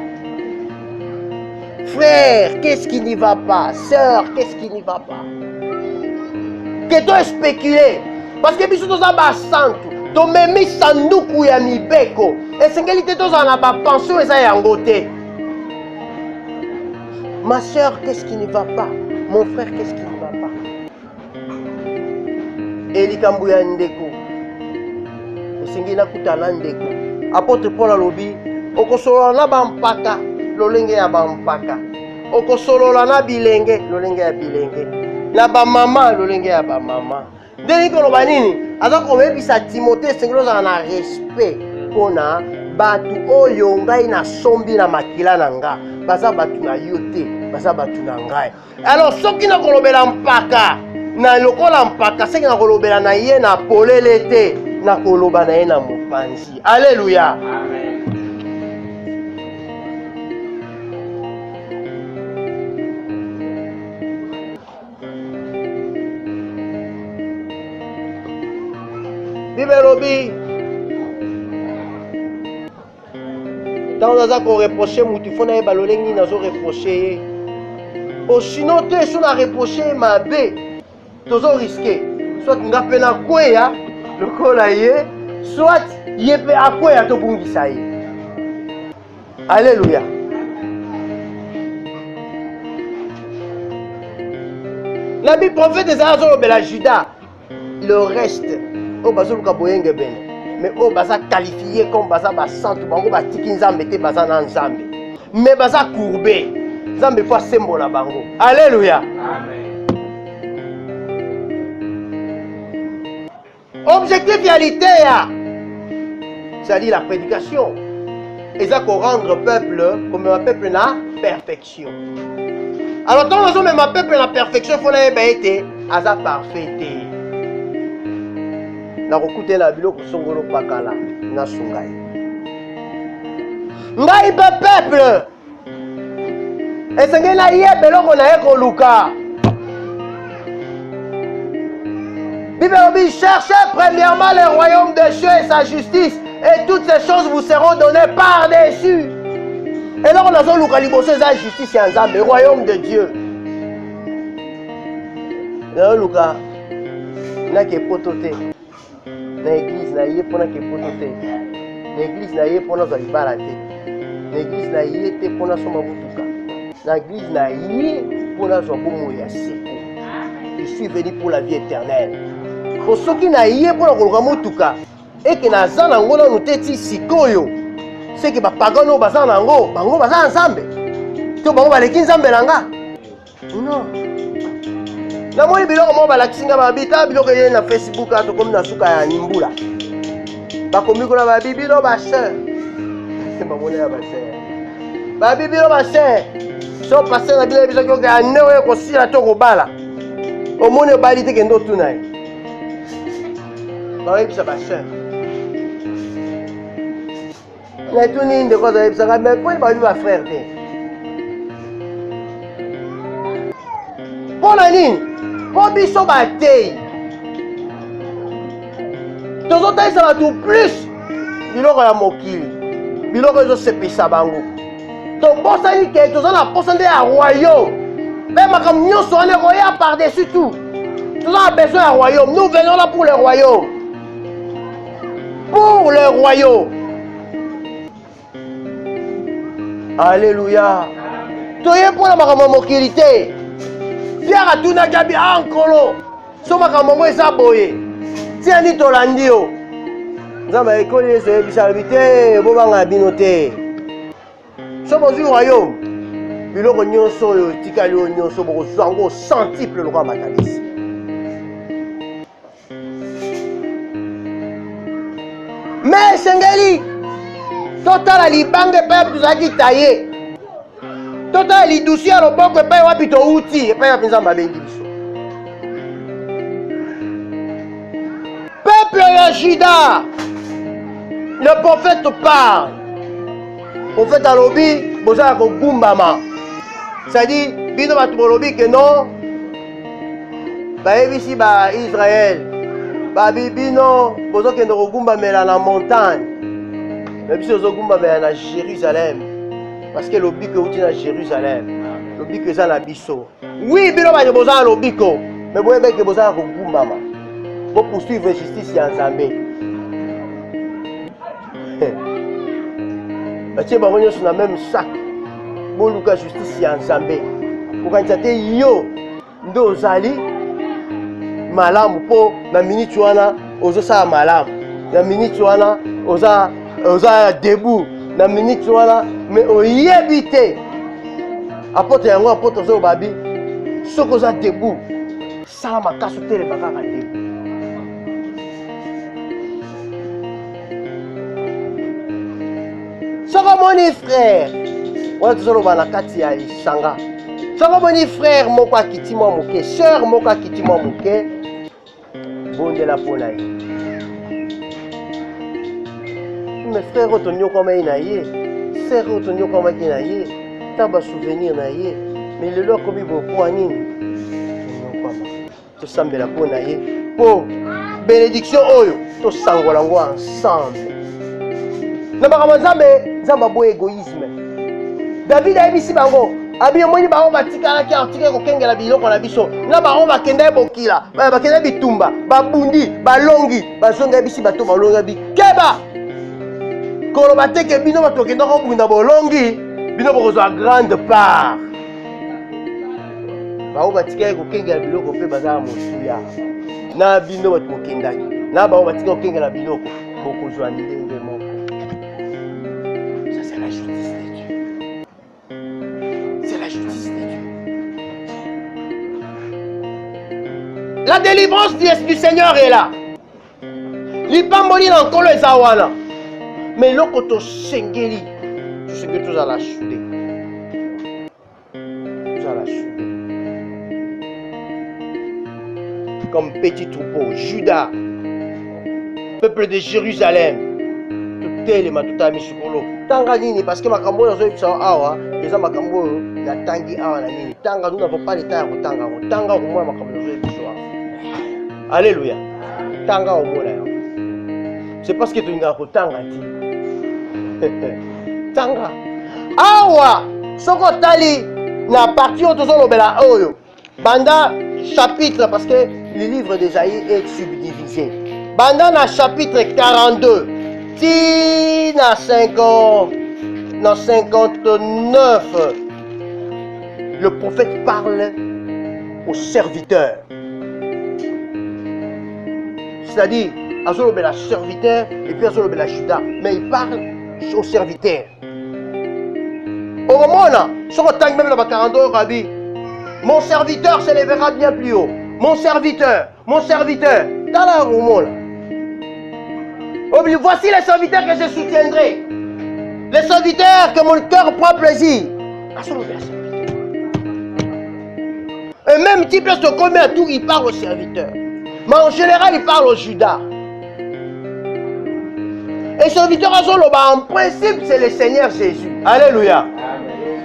Frère, qu'est-ce qui n'y va pas? Sœur, qu'est-ce qui n'y va pas? Que toi spéculer. Parce que biso toza basantu. Tomemi sanduku ya mibeko. Esengeli te toza na ba pension eza yango te. Ma sœur, qu'est-ce qui n'y va pas? Mon frère, qu'est-ce qui n'y va pas? Elikambu ya ndeko. Esengeli nakutana ndeko. Apôtre Paul alobi, okosolola na bampaka, lolenge ya bampaka. Okosolola na bilenge, lolenge ya bilenge. Na bamama, lolenge ya bamama. Ndeni koloba nini? Aza koyebisa Timothée esengeli ozala na respect mpona batu oyo ngai nasombi na makila na nga. Baza batu na yo te, baza batu na ngai. Alors soki nakolobela mpaka, na lokola mpaka, seki nakolobela na ye na polele te, nakoloba na ye na mopanzi. Alléluia. Amen. Bible lobi tant naza ko reprocher mutu fona ye balolengi nazo reprocher ye. O sinon te so na reprocher mabe tozo risquer soit nga pe na kweya lokola ye soit ye pe akweya to bungisa ye. Alléluia. La Bible prophète des Azor de la Juda le reste o bazoluka boyenge bene mais o baza qualifié comme baza basantu bango batiki nzambe te baza na nzambe mais baza courbé nzambe po asembola bango. Alléluia. Amen. Objectif réalité ya c'est-à-dire la prédication eza ko rendre peuple comme un peuple na perfection. Alors tant nazo même un peuple na perfection fona yeba ete aza parfait te. Nakokutela biloko songolo pakala na sungai. Ngai pe peuple. Esengeli na ye beloko na ye koluka. Bible dit cherchez premièrement le royaume des cieux et sa justice et toutes ces choses vous seront données par-dessus. Et là on a zo luka liboso eza justice ya Nzambe, royaume de Dieu. Na luka na ke potote. Na église na ye pona ke poto te. Na église na ye pona za libala te. Na église na ye te pona soma mutuka. Na église na ye pona za bomo ya seko. Je suis venu pour la vie éternelle. Pour ceux qui na ye pona koluka mutuka et que na za nango na nuteti sikoyo. C'est que ba pagano baza nango, bango baza nzambe. To bango baleki nzambe langa. Non. Na moi biloko mo balakisinga babita biloko ye na Facebook ato comme na suka ya nimbula. Bakomi ko na babibilo ba sœur. C'est pas mon ya ba sœur. Babibilo ba sœur. So passer na bilo biso ko ga newe ko sila to ko bala. O mone bali te kendo tunai. Ba yebisa ba sœur. Na tuni nde ko za yebisa mais ko ba ba frère te. Pona nini? Po biso batei tozotalisa bato plus biloko ya mokili biloko ezosepesa bango tobosani ke toza na posa nde ya royaume mpe makambo nyonso wana ekoya par-dessus tout toza na besoin ya royaume nous venons là pour le royaume alléluia toye mpona makambo ya mokili te. Pierre atuna gabi ankolo so makambo ngo eza boye tia ni tolandi yo nzambe ekoli yesu eyebisa lobi te bobanga bino te so bozwi royaume biloko nyonso oyo etikali oyo nyonso bokozwa ngo centuple lokola matalisi. Mais esengeli totala libanga epai tozalaki taye totala lidusi ya loboko epai wapi touti epai wapi nzambe abengi biso. Peuple ya Juda, le prophète parle. Prophète alobi bozala kogumbama, c'est-à-dire bino bato bolobi ke non bayebisi ba Israël babi bino bozokende kogumbamela na montagne mais biso ozogumbamela na Jérusalem Parce que l'obiko est à Jérusalem. L'obiko est à la biso. Oui, bino ba boza l'obiko. Mais vous voyez que boza ko gumbama. Pour poursuivre justice en Zambé. Batie ba sur le même sac. Pour luka justice en Zambé. Pour quand tu yo ndo zali malamu po na minute wana ozo sa malamu. Na minute wana oza debout. Na minute wana mais oyebite. Apôtre yango apôtre zo babi. Soko oza debout. Sala makaso tele bakaka debout. Soko moni frère. Wana tozoloba na kati ya lisanga. Soko moni frère moko akiti mwa moke, sœur moko akiti mwa moke. Bondela pona ye. Mais frère otonyo koma ina ye. Sœur otonyo koma kina ye. Taba souvenir na ye. Mais le lot komi beaucoup anini. To sambela pona ye. Po bénédiction oyo to sangola ngo ensemble. Na bakama Nzamba bo égoïsme. David a bisi bango. Abi moni bango batikala ki article ko kengela biloko na biso. Na bango bakenda bokila. Bakenda bitumba, babundi, balongi, bazonga bisi bato balonga bi. Keba. Kolo bateke bino bato kenda ko bunda bolongi, bino bokozwa grande part. Bango batikala ko kengela biloko pe bazala mosuya. Na bino bato bokendaki. Na bango batikala ko kengela biloko bokozwa ndenge moko. La délivrance du Seigneur est là. L'ipamboli dans le zawana. Mais l'okoto sengeli, tout ce que tu as la soudé. Tu as la soudé. Comme petit troupeau, Judas, peuple de Jérusalem, tout est les matouta misukolo. Tanga nini, parce que ma cambo dans un awa, les gens ma cambo na tangi awa na nini. Tanga nous n'avons pas le temps de tanga. Tanga au moins ma cambo dans un Alléluia. Tanga au moins là. C'est parce que tu n'as pas tanga dit. Tanga. Awa. Soko tali na partie où tous on bela oyo. Banda chapitre parce que le livre d'Ésaïe est subdivisé. Banda na chapitre 42. Ti na 50. Na 59. Le prophète parle aux serviteurs. C'est-à-dire, Azolo la serviteur et puis Azolo la Judas. Mais il parle aux serviteurs. Au moment là, sur le temps même dans 42, Rabbi, mon serviteur s'élèvera bien plus haut. Mon serviteur. Dans la moment là. Voici les serviteurs que je soutiendrai. Les serviteurs que mon cœur prend plaisir. Azolo la serviteur. Et même type de combien à tout, il parle aux serviteurs. Mais en général, il parle au Judas. Et serviteur Azoloba, en principe, c'est le Seigneur Jésus. Alléluia.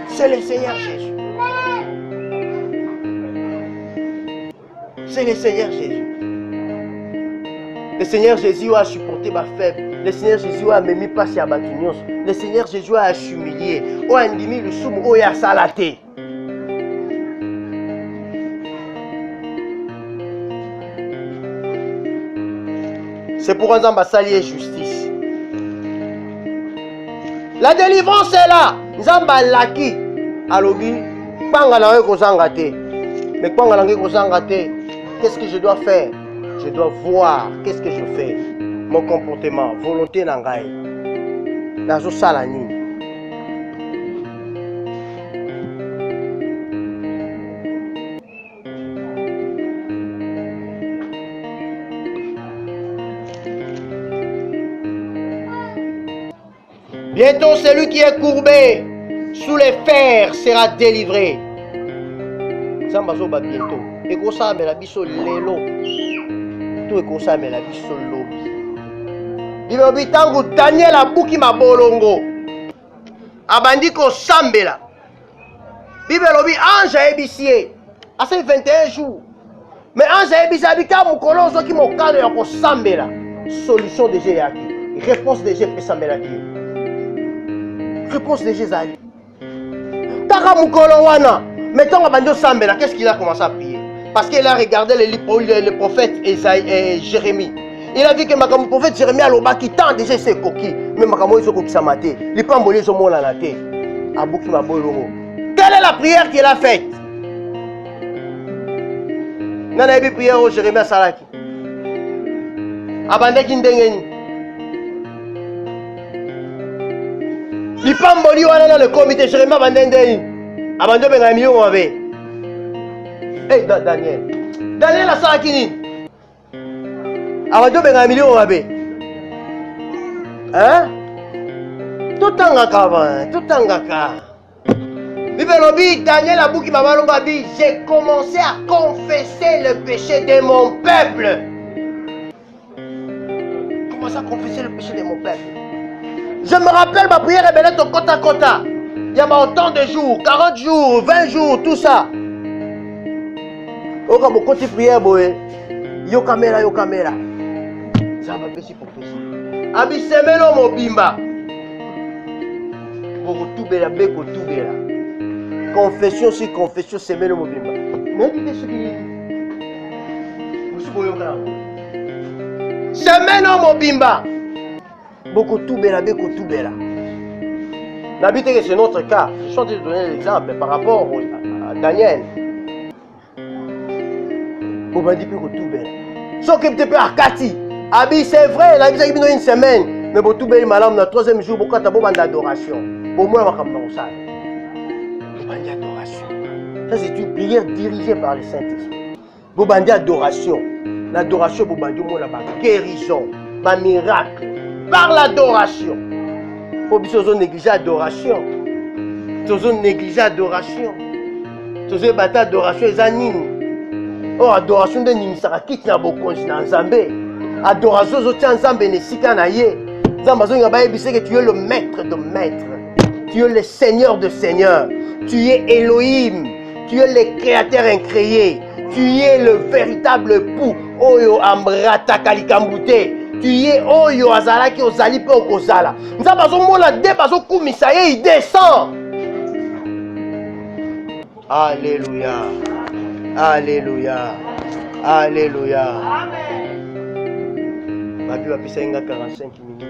C'est le Seigneur Jésus. C'est le Seigneur Jésus. Le Seigneur Jésus a supporté ma faible. Le Seigneur Jésus a même pas si abattu. Le Seigneur Jésus a humilié. O andimi le soum o ya salate. C'est pour un ambassalier justice. La délivrance est là. Nzamba laki. Alobi. Panga na ko zangate. Mais panga na ko zangate. Qu'est-ce que je dois faire? Je dois voir. Qu'est-ce que je fais? Mon comportement. Volonté nangai. Nazo salani. Bientôt, celui qui est courbé sous les fers sera délivré. Zambazoba bientôt. Et qu'on s'en met la biso lelo. Tout est qu'on s'en met la biso lobi. Bibi tangu Daniel abuki mabolongo. Abandi ko sambela. Bibi lobi ange ebisie. À ces 21 jours. Mais ange ebisie abika mukolo zoki mokano ya ko sambela. Solution de Jésus. Réponse de Jésus sambela ki. Réponse de Jésus. Kaka mukolo wana. Mettons Abandio Sambela, qu'est-ce qu'il a commencé à prier? Parce qu'il a regardé le prophète Jérémie. Il a vu que le prophète Jérémie a l'oba qui tend déjà ses coquilles. Mais Makamo il s'occupe sa maté. Il prend bolé son mot la naté. Abouki ma bolongo. Quelle est la prière qu'il a faite? Nana ebi prière au Jérémie Salaki. Abande kindengeni. Il prend bolé dans le comité Jérémie abandendeni. Abande benga million wabe. Hey Daniel. Daniel a Salaki ni. Abando benga million wabe. Hein? Tout angaka. Bibelobi, Daniel Abouki Babalonga dit, j'ai commencé à confesser le péché de mon peuple. Commencé à confesser le péché de mon peuple. Je me rappelle ma prière est belle au kota kota. Il y a autant de jours, 40 jours, 20 jours, tout ça. Oka mon côté prière boé. Yo caméra. Ça va pécher pour pécher. Abi semelo mobimba. Pour tout bela beko tout bela. Confession sur confession, semelo mobimba. N'écoutez ce qu'il dit. Semelo mobimba. Beaucoup tout bela beko tout bela. N'habitez que c'est notre cas. Je suis en train de donner l'exemple par rapport à Daniel. Vous m'avez dit que tout bela. Sauf que tu peux Arkati. Abi, c'est vrai, la vie une semaine. Mais pour tout bel madame, le troisième jour, pourquoi tu as besoin d'adoration? Au moins, on va comme dans ça. Adoration. Ça, c'est une prière dirigée par le Saint-Esprit. Vous bandez adoration. L'adoration, vous bandez la guérison, ma miracle. Par l'adoration. Faut bien négliger l'adoration. Faut négliger l'adoration. Faut battre l'adoration et zanine. Oh, adoration de Nimisara quitte na bokonzi na Nzambe. Adoration zo tia Nzambe ne sika na ye. Nzambe zo ngaba yebise que tu es le maître de maître. Tu es le Seigneur de Seigneur. Tu es Elohim. Tu es le créateur incréé. Tu es le véritable époux. Oyo amrata kalikambute. Tu es Oyo azalaki ozali pe okozala. Nzambe zo mona de bazo kumisa ye il descend. Alléluia. Alléluia. Alléluia. Ma vie va pisser 45 minutes.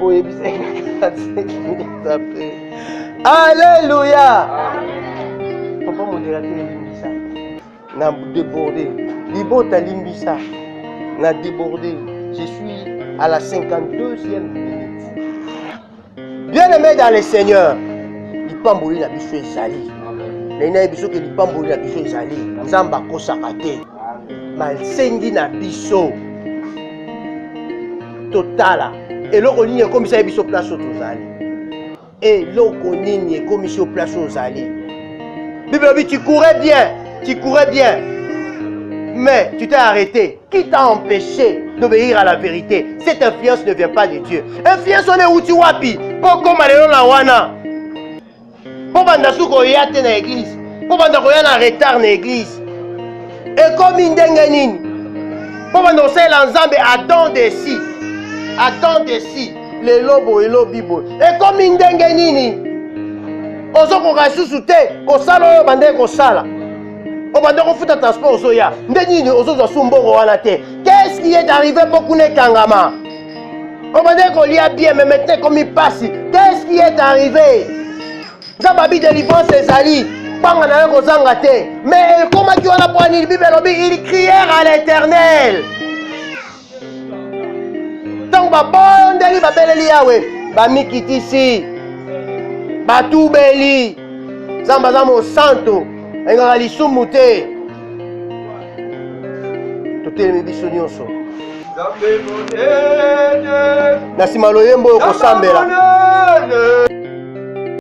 Oui, pisser 45 minutes après. Alléluia. Papa modérateur limbisa. N'a débordé. Libota limbisa. N'a débordé. Je suis à la 52e minute. Bien-aimé dans le Seigneur, l'ipambouli na biso ezali. Nena biso ke l'ipambouli na biso ezali. Nzamba kosaka te. Malsengi na biso. Totala. Eloko nini ekomisa biso place tozali. Eloko nini ekomisa place ozali. Bible dit tu courais bien. Mais tu t'es arrêté. Qui t'a empêché d'obéir à la vérité? Cette influence ne vient pas de Dieu. Influence on est où tu wapi? Pourquoi malheur la wana? Pourquoi ndasuko yate na église? Pourquoi ndako yana retard na église? Et comme indenge nini? Pourquoi ndo sela nzambe attend desi? Le lobo et lobibo. Et comme indenge nini? Ozoko kasusu te, kosala oyo bande kosala. Obandeko futa transport ozoya. Ndeni ozozo sumbongo wana te. Qu'est-ce qui est arrivé pour kune kangama? Obandeko lia bien mais maintenant comme il passe. Qu'est-ce qui est arrivé? Zababi délivrance ezali. Panga na ko zanga te. Mais comment tu wana poani Bible lobi ils crièrent à l'Éternel. Donc ba bondeli ba beleli yawe. Ba mikitisi. Ba tubeli. Zamba zamo santo. Engala lisumu te. Totelemi biso nyonso. Na nsima loyembo okosambela.